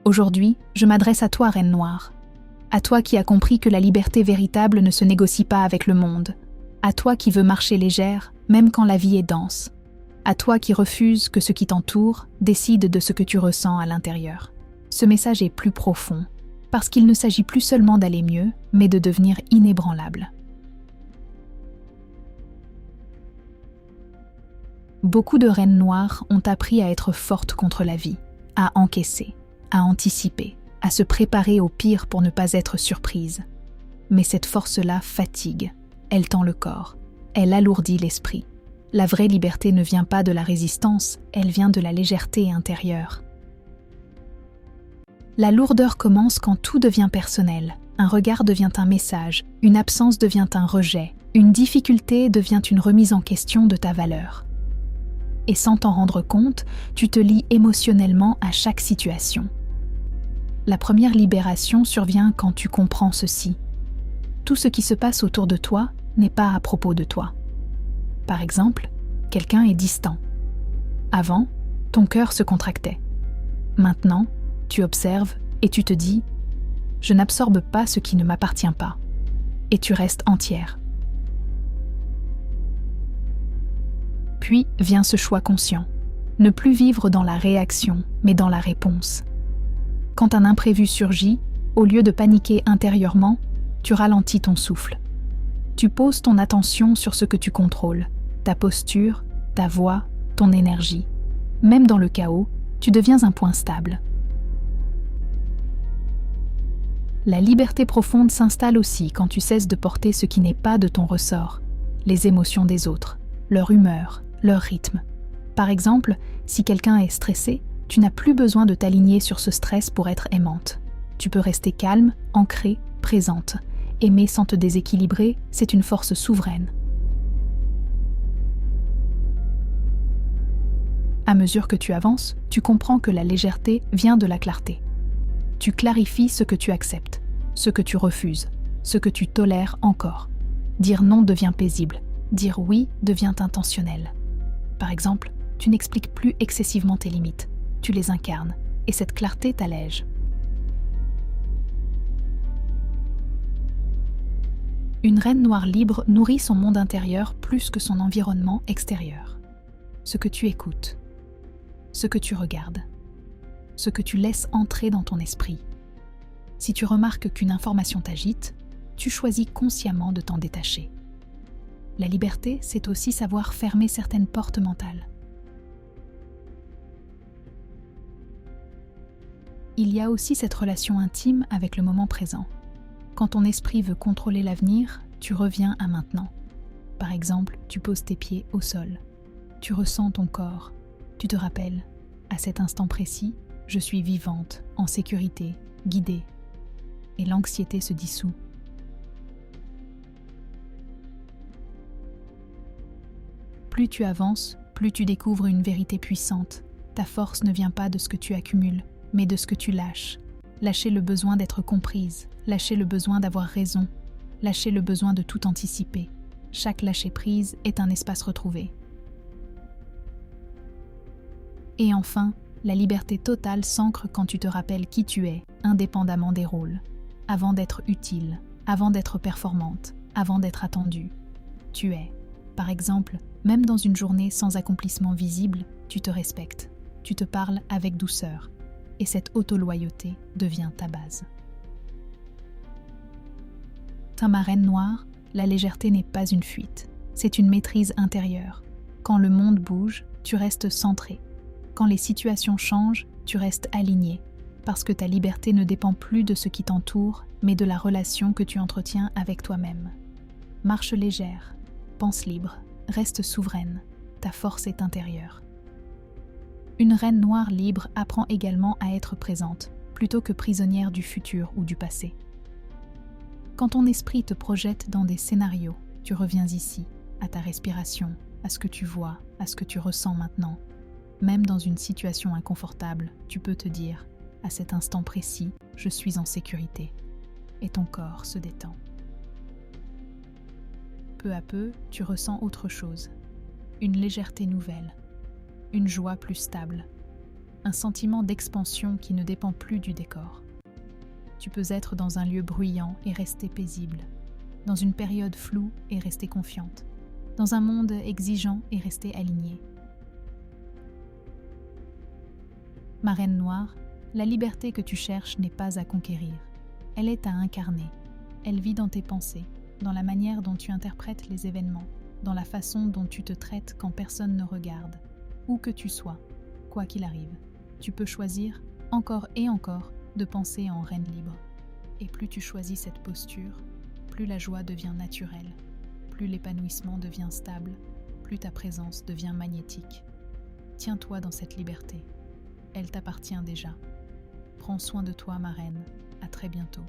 Aujourd'hui, je m'adresse à toi, Reine Noire. À toi qui as compris que la liberté véritable ne se négocie pas avec le monde. À toi qui veux marcher légère, même quand la vie est dense. À toi qui refuse que ce qui t'entoure décide de ce que tu ressens à l'intérieur. Ce message est plus profond, parce qu'il ne s'agit plus seulement d'aller mieux, mais de devenir inébranlable. Beaucoup de reines noires ont appris à être fortes contre la vie, à encaisser, à anticiper, à se préparer au pire pour ne pas être surprise. Mais cette force-là fatigue, elle tend le corps, elle alourdit l'esprit. La vraie liberté ne vient pas de la résistance, elle vient de la légèreté intérieure. La lourdeur commence quand tout devient personnel. Un regard devient un message, une absence devient un rejet, une difficulté devient une remise en question de ta valeur. Et sans t'en rendre compte, tu te lies émotionnellement à chaque situation. La première libération survient quand tu comprends ceci. Tout ce qui se passe autour de toi n'est pas à propos de toi. Par exemple, quelqu'un est distant. Avant, ton cœur se contractait. Maintenant, tu observes et tu te dis « Je n'absorbe pas ce qui ne m'appartient pas » et tu restes entière. Puis vient ce choix conscient. Ne plus vivre dans la réaction, mais dans la réponse. Quand un imprévu surgit, au lieu de paniquer intérieurement, tu ralentis ton souffle. Tu poses ton attention sur ce que tu contrôles, ta posture, ta voix, ton énergie. Même dans le chaos, tu deviens un point stable. La liberté profonde s'installe aussi quand tu cesses de porter ce qui n'est pas de ton ressort, les émotions des autres, leur humeur, leur rythme. Par exemple, si quelqu'un est stressé, tu n'as plus besoin de t'aligner sur ce stress pour être aimante. Tu peux rester calme, ancrée, présente. Aimer sans te déséquilibrer, c'est une force souveraine. À mesure que tu avances, tu comprends que la légèreté vient de la clarté. Tu clarifies ce que tu acceptes, ce que tu refuses, ce que tu tolères encore. Dire non devient paisible, dire oui devient intentionnel. Par exemple, tu n'expliques plus excessivement tes limites, tu les incarnes, et cette clarté t'allège. Une reine noire libre nourrit son monde intérieur plus que son environnement extérieur. Ce que tu écoutes, ce que tu regardes, ce que tu laisses entrer dans ton esprit. Si tu remarques qu'une information t'agite, tu choisis consciemment de t'en détacher. La liberté, c'est aussi savoir fermer certaines portes mentales. Il y a aussi cette relation intime avec le moment présent. Quand ton esprit veut contrôler l'avenir, tu reviens à maintenant. Par exemple, tu poses tes pieds au sol. Tu ressens ton corps. Tu te rappelles, à cet instant précis, je suis vivante, en sécurité, guidée. Et l'anxiété se dissout. Plus tu avances, plus tu découvres une vérité puissante. Ta force ne vient pas de ce que tu accumules, mais de ce que tu lâches. Lâcher le besoin d'être comprise, lâcher le besoin d'avoir raison, lâcher le besoin de tout anticiper. Chaque lâcher-prise est un espace retrouvé. Et enfin, la liberté totale s'ancre quand tu te rappelles qui tu es, indépendamment des rôles. Avant d'être utile, avant d'être performante, avant d'être attendue. Tu es. Par exemple, même dans une journée sans accomplissement visible, tu te respectes, tu te parles avec douceur, et cette auto-loyauté devient ta base. Ma reine noire, la légèreté n'est pas une fuite, c'est une maîtrise intérieure. Quand le monde bouge, tu restes centré. Quand les situations changent, tu restes aligné, parce que ta liberté ne dépend plus de ce qui t'entoure, mais de la relation que tu entretiens avec toi-même. Marche légère, pense libre, reste souveraine, ta force est intérieure. Une reine noire libre apprend également à être présente, plutôt que prisonnière du futur ou du passé. Quand ton esprit te projette dans des scénarios, tu reviens ici, à ta respiration, à ce que tu vois, à ce que tu ressens maintenant. Même dans une situation inconfortable, tu peux te dire, à cet instant précis, je suis en sécurité. Et ton corps se détend. Peu à peu, tu ressens autre chose. Une légèreté nouvelle. Une joie plus stable. un sentiment d'expansion qui ne dépend plus du décor. Tu peux être dans un lieu bruyant et rester paisible, dans une période floue et rester confiante, dans un monde exigeant et rester alignée. Ma reine noire, la liberté que tu cherches n'est pas à conquérir, elle est à incarner. Elle vit dans tes pensées, dans la manière dont tu interprètes les événements, dans la façon dont tu te traites quand personne ne regarde. Où que tu sois, quoi qu'il arrive, tu peux choisir, encore et encore, de penser en reine libre. Et plus tu choisis cette posture, plus la joie devient naturelle, plus l'épanouissement devient stable, plus ta présence devient magnétique. Tiens-toi dans cette liberté. Elle t'appartient déjà. Prends soin de toi, ma reine. À très bientôt.